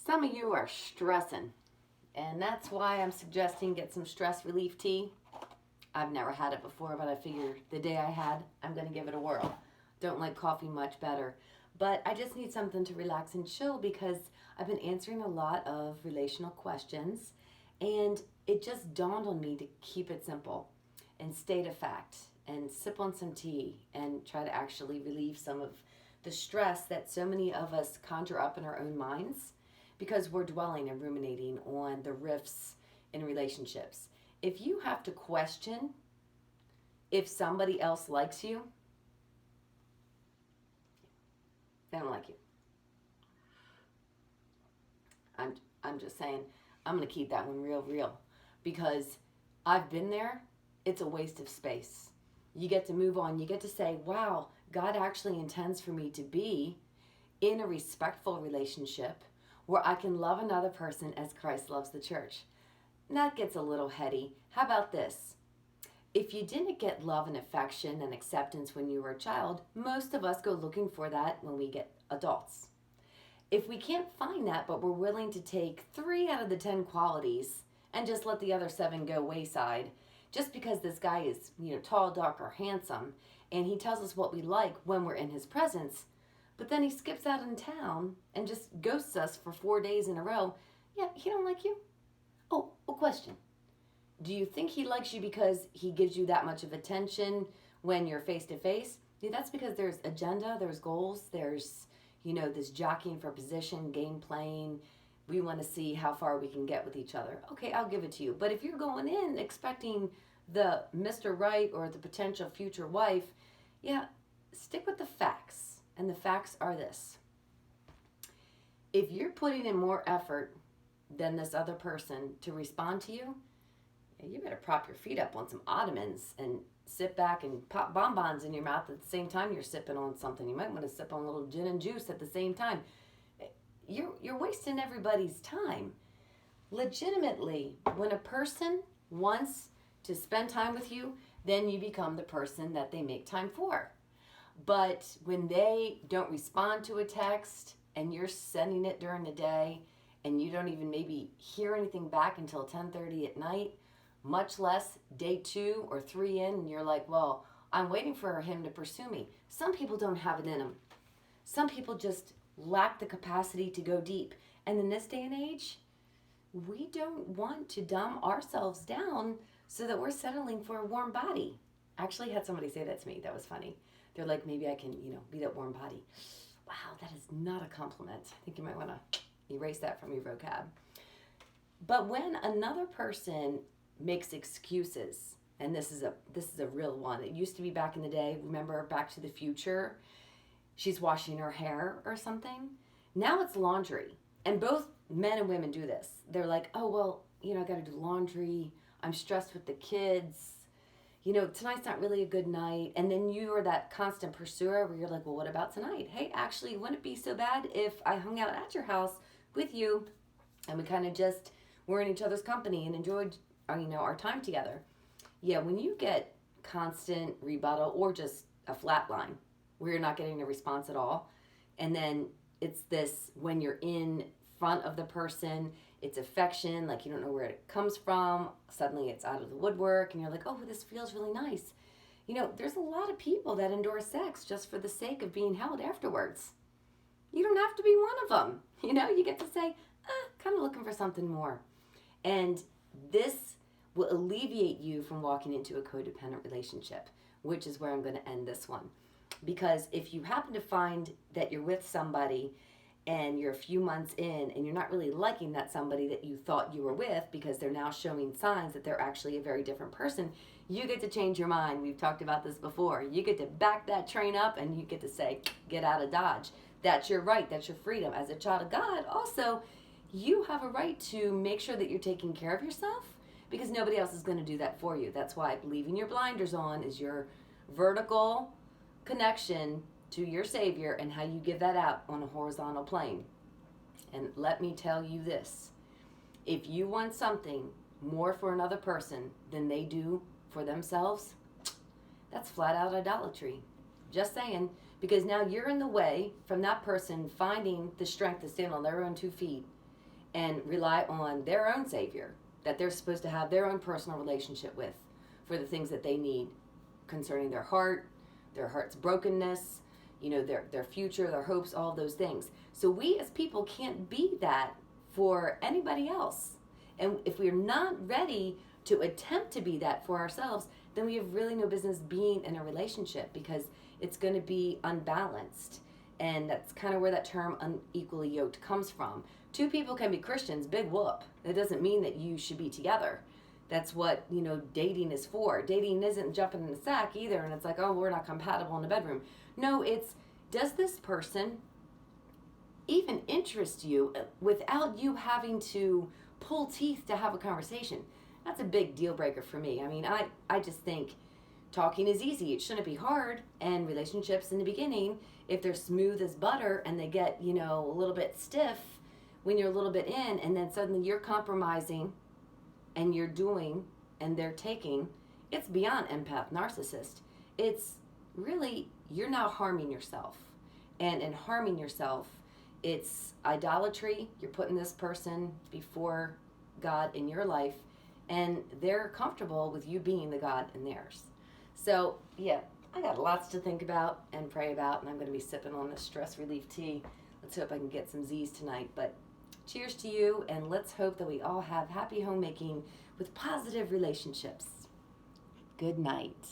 Some of you are stressing, and that's why I'm suggesting get some stress relief tea. I've never had it before, but I figured the day I had, I'm going to give it a whirl. Don't like coffee much better, but I just need something to relax and chill because I've been answering a lot of relational questions, and it just dawned on me to keep it simple and state a fact and sip on some tea and try to actually relieve some of the stress that so many of us conjure up in our own minds because we're dwelling and ruminating on the rifts in relationships. If you have to question if somebody else likes you, they don't like you. I'm I'm just saying, I'm going to keep that one real because I've been there. It's a waste of space. You get to move on. You get to say, "Wow, God actually intends for me to be in a respectful relationship where I can love another person as Christ loves the church." And that gets a little heady. How about this? If you didn't get love and affection and acceptance when you were a child, most of us go looking for that when we get adults. If we can't find that, but we're willing to take 3 out of the 10 qualities and just let the other 7 go wayside, just because this guy is, tall, dark, or handsome, and he tells us what we like when we're in his presence, but then he skips out in town and just ghosts us for 4 days in a row, yeah, he don't like you? Oh, a question. Do you think he likes you because he gives you that much of attention when you're face to face? Yeah, that's because there's agenda, there's goals, there's, this jockeying for position, game playing. We want to see how far we can get with each other. Okay, I'll give it to you. But if you're going in expecting the Mr. Right or the potential future wife, yeah, stick with the facts. And the facts are this. If you're putting in more effort than this other person to respond to you, you better prop your feet up on some ottomans and sit back and pop bonbons in your mouth at the same time you're sipping on something. You might want to sip on a little gin and juice at the same time. You're wasting everybody's time. Legitimately, when a person wants to spend time with you, then you become the person that they make time for. But when they don't respond to a text and you're sending it during the day and you don't even maybe hear anything back until 10:30 at night, much less day 2 or 3 in, and you're like, well, I'm waiting for him to pursue me. Some people don't have it in them. Some people just lack the capacity to go deep. And in this day and age, we don't want to dumb ourselves down so that we're settling for a warm body. I actually had somebody say that to me. That was funny. They're like, maybe I can, be that warm body. Wow, that is not a compliment. I think you might want to erase that from your vocab. But when another person makes excuses, and this is a real one. It used to be back in the day, remember Back to the Future? She's washing her hair or something. Now it's laundry. And both men and women do this. They're like, oh, well, I got to do laundry. I'm stressed with the kids. Tonight's not really a good night. And then you are that constant pursuer where you're like, well, what about tonight? Hey, actually, wouldn't it be so bad if I hung out at your house with you and we kind of just were in each other's company and enjoyed our time together? Yeah, when you get constant rebuttal or just a flat line where you're not getting a response at all, and then it's this when you're in front of the person, it's affection, like you don't know where it comes from, suddenly it's out of the woodwork, and you're like, oh, this feels really nice. There's a lot of people that endure sex just for the sake of being held afterwards. You don't have to be one of them. You get to say, kind of looking for something more. And this will alleviate you from walking into a codependent relationship, which is where I'm going to end this one. Because if you happen to find that you're with somebody and you're a few months in and you're not really liking that somebody that you thought you were with because they're now showing signs that they're actually a very different person, you get to change your mind. We've talked about this before. You get to back that train up and you get to say, get out of Dodge. That's your right. That's your freedom. As a child of God, also, you have a right to make sure that you're taking care of yourself because nobody else is going to do that for you. That's why leaving your blinders on is your vertical connection to your Savior and how you give that out on a horizontal plane. And let me tell you this. If you want something more for another person than they do for themselves, that's flat out idolatry. Just saying. Because now you're in the way from that person finding the strength to stand on their own 2 feet and rely on their own Savior that they're supposed to have their own personal relationship with for the things that they need concerning their heart's brokenness, their future, their hopes, all those things. So we as people can't be that for anybody else. And if we're not ready to attempt to be that for ourselves, then we have really no business being in a relationship, because it's going to be unbalanced. And that's kind of where that term unequally yoked comes from. Two people can be Christians, big whoop. That doesn't mean that you should be together. That's what, dating is for. Dating isn't jumping in the sack either, and it's like, oh, we're not compatible in the bedroom. No, it's, does this person even interest you without you having to pull teeth to have a conversation? That's a big deal breaker for me. I mean, I just think talking is easy. It shouldn't be hard. And relationships in the beginning, if they're smooth as butter and they get, a little bit stiff when you're a little bit in, and then suddenly you're compromising and you're doing and they're taking, it's beyond empath narcissist. It's really, you're now harming yourself. And in harming yourself, it's idolatry. You're putting this person before God in your life, and they're comfortable with you being the God in theirs. So, yeah, I got lots to think about and pray about, and I'm going to be sipping on this stress relief tea. Let's hope I can get some Z's tonight. But cheers to you, and let's hope that we all have happy homemaking with positive relationships. Good night.